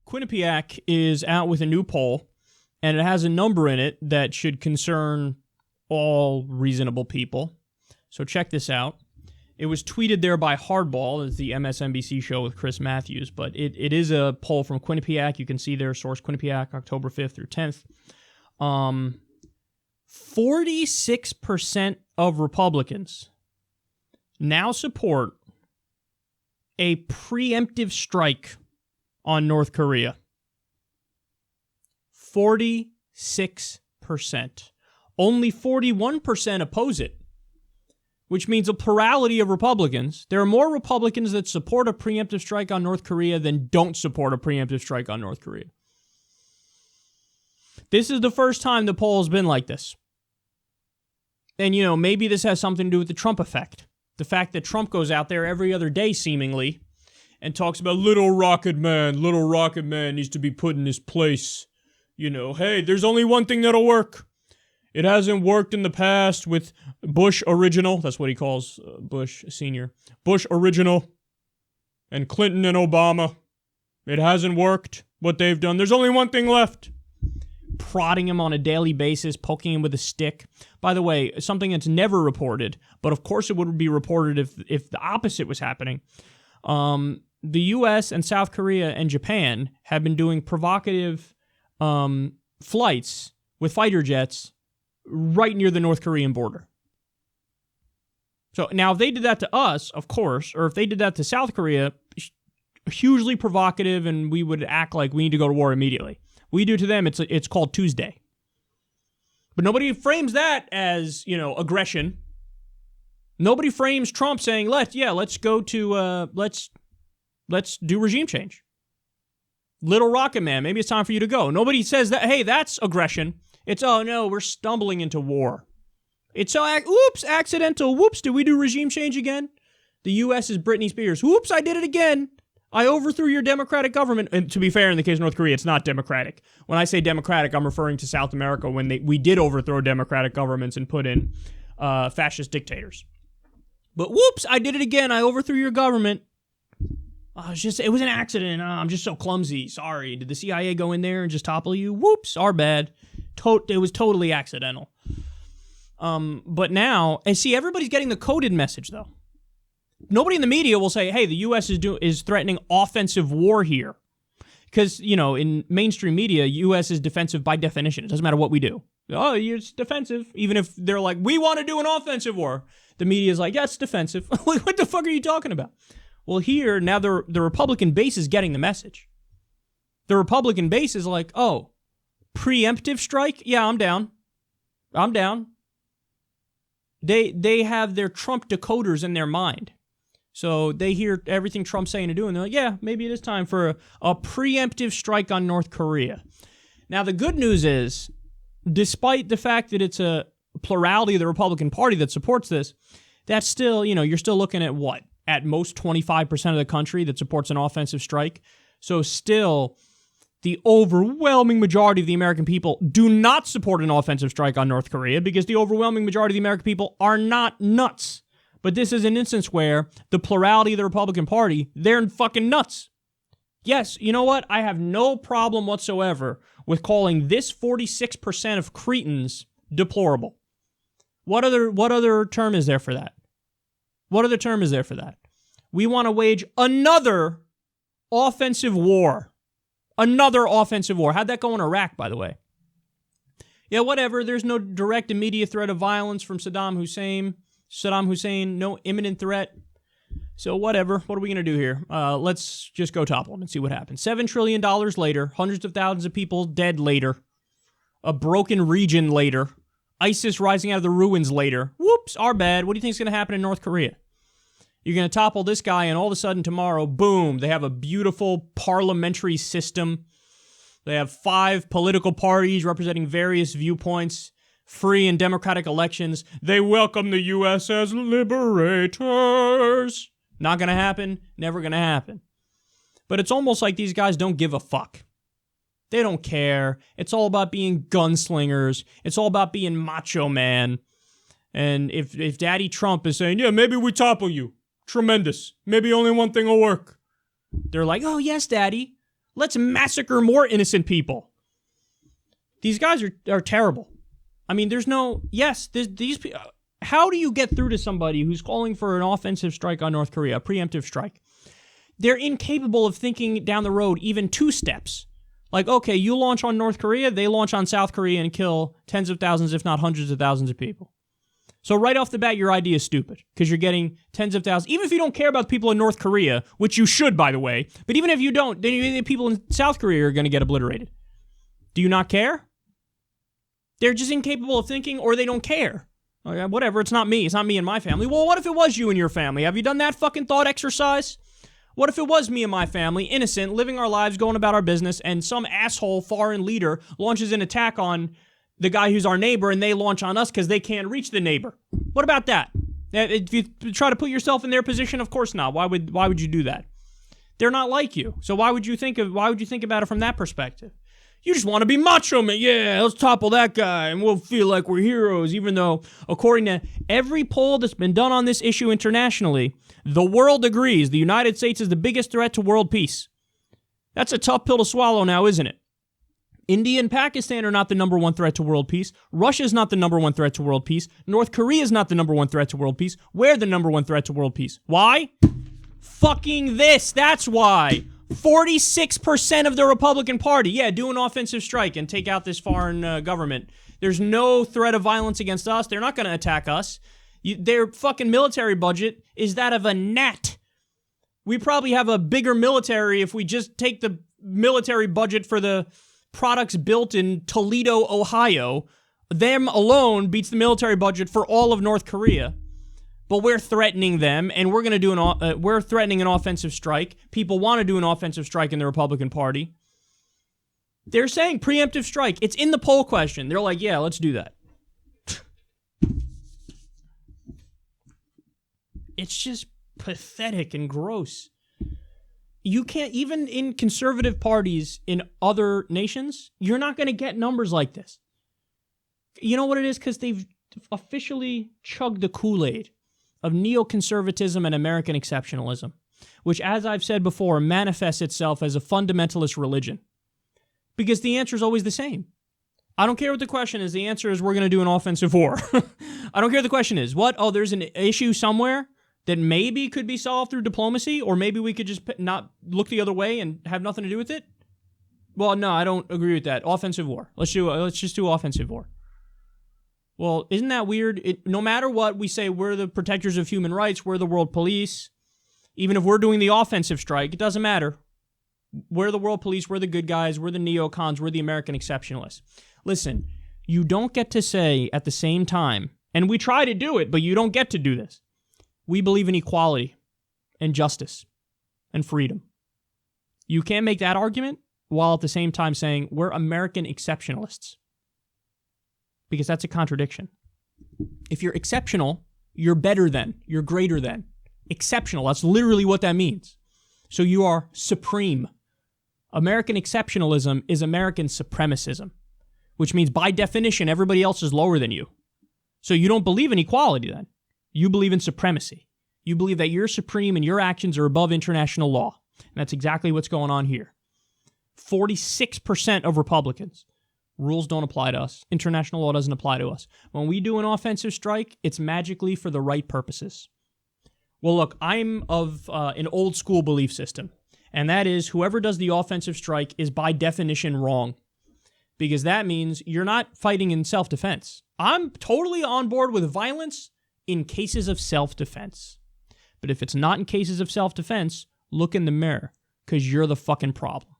Quinnipiac is out with a new poll, and it has a number in it that should concern all reasonable people. So check this out. It was tweeted there by Hardball, it's the MSNBC show with Chris Matthews, but it is a poll from Quinnipiac. You can see their source, Quinnipiac, October 5th through 10th. 46% of Republicans now support a preemptive strike on North Korea. 46%. Only 41% oppose it, which means a plurality of Republicans. There are more Republicans that support a preemptive strike on North Korea than don't support a preemptive strike on North Korea. This is the first time the poll has been like this. And, you know, maybe this has something to do with the Trump effect. The fact that Trump goes out there every other day, seemingly, and talks about little rocket man needs to be put in his place. You know, hey, there's only one thing that'll work. It hasn't worked in the past with Bush original. That's what he calls Bush senior. Bush original and Clinton and Obama. It hasn't worked, what they've done. There's only one thing left. Prodding him on a daily basis, poking him with a stick. By the way, something that's never reported, but of course it would be reported if the opposite was happening. The U.S. and South Korea and Japan have been doing provocative flights with fighter jets right near the North Korean border. So now if they did that to us, of course, or if they did that to South Korea, hugely provocative, and we would act like we need to go to war immediately. We do to them, it's called Tuesday. But nobody frames that as, you know, aggression. Nobody frames Trump saying, let's go to, let's do regime change. Little Rocket Man, maybe it's time for you to go. Nobody says that, hey, that's aggression. It's, oh no, we're stumbling into war. It's, oops, accidental. Whoops, did we do regime change again? The U.S. is Britney Spears. Whoops, I did it again. I overthrew your democratic government. And to be fair, in the case of North Korea, it's not democratic. When I say democratic, I'm referring to South America when we did overthrow democratic governments and put in fascist dictators. But whoops, I did it again. I overthrew your government. It was an accident. I'm just so clumsy. Sorry. Did the CIA go in there and just topple you? Whoops, our bad. It was totally accidental. But now, and see, everybody's getting the coded message, though. Nobody in the media will say, hey, the U.S. is threatening offensive war here. Because, you know, in mainstream media, U.S. is defensive by definition. It doesn't matter what we do. Oh, it's defensive. Even if they're like, we want to do an offensive war. The media is like, yeah, it's defensive. What the fuck are you talking about? Well, here, now the Republican base is getting the message. The Republican base is like, oh, preemptive strike? Yeah, I'm down. I'm down. They have their Trump decoders in their mind. So they hear everything Trump's saying to do, and they're like, yeah, maybe it is time for a preemptive strike on North Korea. Now, the good news is, despite the fact that it's a plurality of the Republican Party that supports this, that's still, you know, you're still looking at what? At most 25% of the country that supports an offensive strike. So still, the overwhelming majority of the American people do not support an offensive strike on North Korea because the overwhelming majority of the American people are not nuts. But this is an instance where the plurality of the Republican Party, they're fucking nuts. Yes, you know what? I have no problem whatsoever with calling this 46% of cretins deplorable. What other term is there for that? What other term is there for that? We want to wage another offensive war. Another offensive war. How'd that go in Iraq, by the way? Yeah, whatever. There's no direct immediate threat of violence from Saddam Hussein, no imminent threat. So whatever. What are we going to do here? Let's just go topple him and see what happens. $7 trillion later, hundreds of thousands of people dead later, a broken region later, ISIS rising out of the ruins later. Whoops, our bad. What do you think is going to happen in North Korea? You're going to topple this guy, and all of a sudden tomorrow, boom, they have a beautiful parliamentary system. They have 5 political parties representing various viewpoints, free and democratic elections. They welcome the U.S. as liberators. Not going to happen. Never going to happen. But it's almost like these guys don't give a fuck. They don't care. It's all about being gunslingers. It's all about being macho man. And if Daddy Trump is saying, yeah, maybe we topple you. Tremendous. Maybe only one thing will work. They're like, oh, yes, Daddy. Let's massacre more innocent people. These guys are terrible. I mean, there's no... Yes, these... How do you get through to somebody who's calling for an offensive strike on North Korea, a preemptive strike? They're incapable of thinking down the road even 2 steps. Like, okay, you launch on North Korea, they launch on South Korea and kill tens of thousands, if not hundreds of thousands of people. So right off the bat, your idea is stupid because you're getting tens of thousands. Even if you don't care about the people in North Korea, which you should, by the way, but even if you don't, then the people in South Korea are going to get obliterated. Do you not care? They're just incapable of thinking, or they don't care. Okay, whatever, it's not me. It's not me and my family. Well, what if it was you and your family? Have you done that fucking thought exercise? What if it was me and my family, innocent, living our lives, going about our business, and some asshole foreign leader launches an attack on the guy who's our neighbor, and they launch on us because they can't reach the neighbor? What about that? If you try to put yourself in their position, of course not. Why would you do that? They're not like you. So why would you think about it from that perspective? You just want to be macho, man. Yeah, let's topple that guy and we'll feel like we're heroes, even though, according to every poll that's been done on this issue internationally, the world agrees the United States is the biggest threat to world peace. That's a tough pill to swallow now, isn't it? India and Pakistan are not the number one threat to world peace. Russia's not the number one threat to world peace. North Korea's not the number one threat to world peace. We're the number one threat to world peace. Why? Fucking this. That's why. 46% of the Republican Party, do an offensive strike and take out this foreign government. There's no threat of violence against us. They're not going to attack us. Their fucking military budget is that of a gnat. We probably have a bigger military if we just take the military budget for the products built in Toledo, Ohio. Them alone beats the military budget for all of North Korea. But we're threatening them, and we're going to we're threatening an offensive strike. People want to do an offensive strike in the Republican Party. They're saying preemptive strike. It's in the poll question. They're like, yeah, let's do that. It's just pathetic and gross. You can't, even in conservative parties in other nations, you're not going to get numbers like this. You know what it is? Because they've officially chugged the Kool-Aid of neoconservatism and American exceptionalism, which, as I've said before, manifests itself as a fundamentalist religion. Because the answer is always the same. I don't care what the question is. The answer is we're going to do an offensive war. I don't care what the question is. What? Oh, there's an issue somewhere that maybe could be solved through diplomacy, or maybe we could just not look the other way and have nothing to do with it? Well, no, I don't agree with that. Offensive war. Let's just do offensive war. Well, isn't that weird? No matter what, we say we're the protectors of human rights, we're the world police. Even if we're doing the offensive strike, it doesn't matter. We're the world police, we're the good guys, we're the neocons, we're the American exceptionalists. Listen, you don't get to say at the same time, and we try to do it, but you don't get to do this. We believe in equality and justice and freedom. You can't make that argument while at the same time saying we're American exceptionalists. Because that's a contradiction. If you're exceptional, you're better than, you're greater than. Exceptional, that's literally what that means. So you are supreme. American exceptionalism is American supremacism, which means by definition, everybody else is lower than you. So you don't believe in equality then. You believe in supremacy. You believe that you're supreme and your actions are above international law. And that's exactly what's going on here. 46% of Republicans. Rules don't apply to us. International law doesn't apply to us. When we do an offensive strike, it's magically for the right purposes. Well, look, I'm of an old school belief system, and that is whoever does the offensive strike is by definition wrong, because that means you're not fighting in self-defense. I'm totally on board with violence in cases of self-defense. But if it's not in cases of self-defense, look in the mirror, because you're the fucking problem.